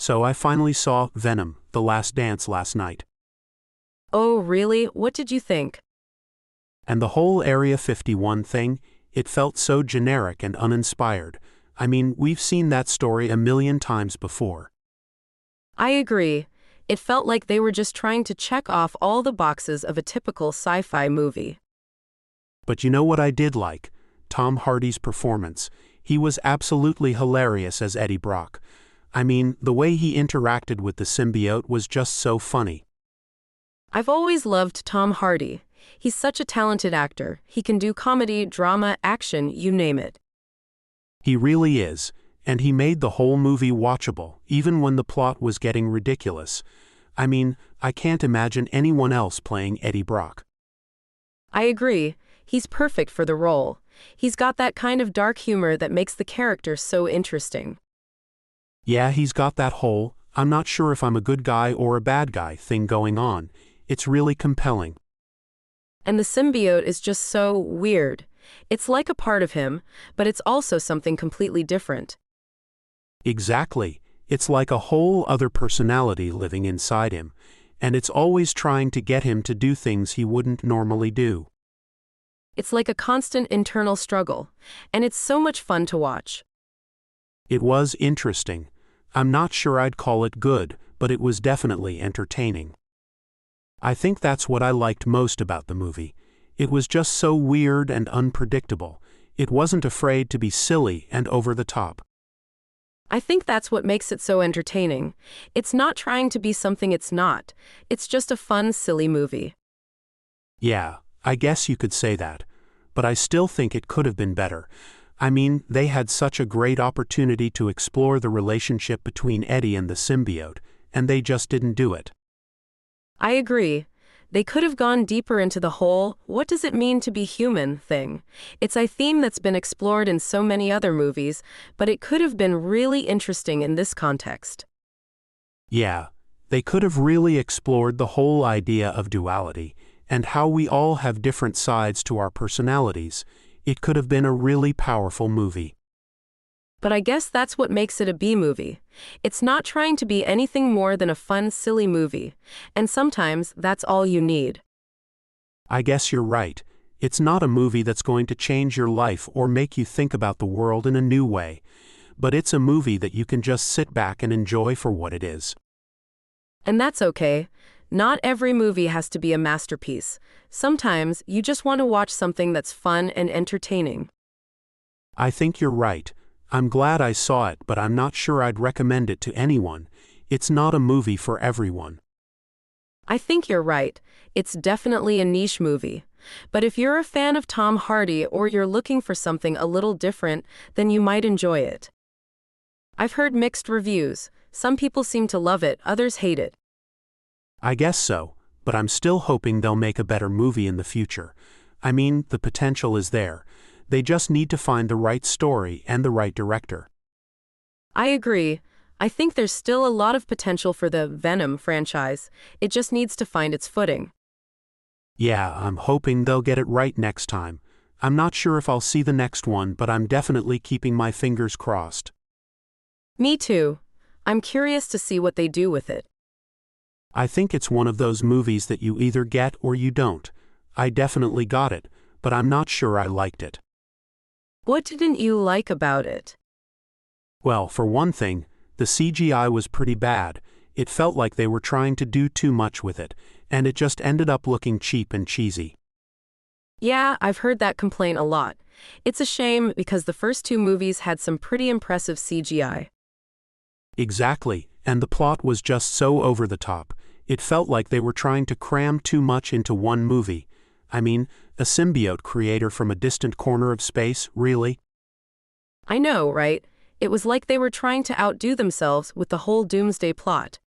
So I finally saw Venom, The Last Dance last night. Oh, really? What did you think? And the whole Area 51 thing, it felt so generic and uninspired. I mean, we've seen that story a million times before. I agree. It felt like they were just trying to check off all the boxes of a typical sci-fi movie. But you know what I did like? Tom Hardy's performance. He was absolutely hilarious as Eddie Brock. I mean, the way he interacted with the symbiote was just so funny. I've always loved Tom Hardy. He's such a talented actor. He can do comedy, drama, action, you name it. He really is, and he made the whole movie watchable, even when the plot was getting ridiculous. I mean, I can't imagine anyone else playing Eddie Brock. I agree. He's perfect for the role. He's got that kind of dark humor that makes the character so interesting. Yeah, he's got that whole, I'm not sure if I'm a good guy or a bad guy thing going on. It's really compelling. And the symbiote is just so weird. It's like a part of him, but it's also something completely different. Exactly. It's like a whole other personality living inside him, and it's always trying to get him to do things he wouldn't normally do. It's like a constant internal struggle, and it's so much fun to watch. It was interesting. I'm not sure I'd call it good, but it was definitely entertaining. I think that's what I liked most about the movie. It was just so weird and unpredictable. It wasn't afraid to be silly and over the top. I think that's what makes it so entertaining. It's not trying to be something it's not. It's just a fun, silly movie. Yeah, I guess you could say that. But I still think it could have been better. I mean, they had such a great opportunity to explore the relationship between Eddie and the symbiote, and they just didn't do it. I agree. They could have gone deeper into the whole, what does it mean to be human thing. It's a theme that's been explored in so many other movies, but it could have been really interesting in this context. Yeah, they could have really explored the whole idea of duality, and how we all have different sides to our personalities. It could have been a really powerful movie. But I guess that's what makes it a B-movie. It's not trying to be anything more than a fun, silly movie, and sometimes that's all you need. I guess you're right. It's not a movie that's going to change your life or make you think about the world in a new way, but it's a movie that you can just sit back and enjoy for what it is. And that's okay. Not every movie has to be a masterpiece. Sometimes you just want to watch something that's fun and entertaining. I think you're right. I'm glad I saw it, but I'm not sure I'd recommend it to anyone. It's not a movie for everyone. I think you're right. It's definitely a niche movie. But if you're a fan of Tom Hardy or you're looking for something a little different, then you might enjoy it. I've heard mixed reviews. Some people seem to love it, others hate it. I guess so, but I'm still hoping they'll make a better movie in the future. I mean, the potential is there. They just need to find the right story and the right director. I agree. I think there's still a lot of potential for the Venom franchise. It just needs to find its footing. Yeah, I'm hoping they'll get it right next time. I'm not sure if I'll see the next one, but I'm definitely keeping my fingers crossed. Me too. I'm curious to see what they do with it. I think it's one of those movies that you either get or you don't. I definitely got it, but I'm not sure I liked it. What didn't you like about it? Well, for one thing, the CGI was pretty bad. It felt like they were trying to do too much with it, and it just ended up looking cheap and cheesy. Yeah, I've heard that complaint a lot. It's a shame because the first two movies had some pretty impressive CGI. Exactly, and the plot was just so over the top. It felt like they were trying to cram too much into one movie. I mean, a symbiote creator from a distant corner of space, really? I know, right? It was like they were trying to outdo themselves with the whole doomsday plot.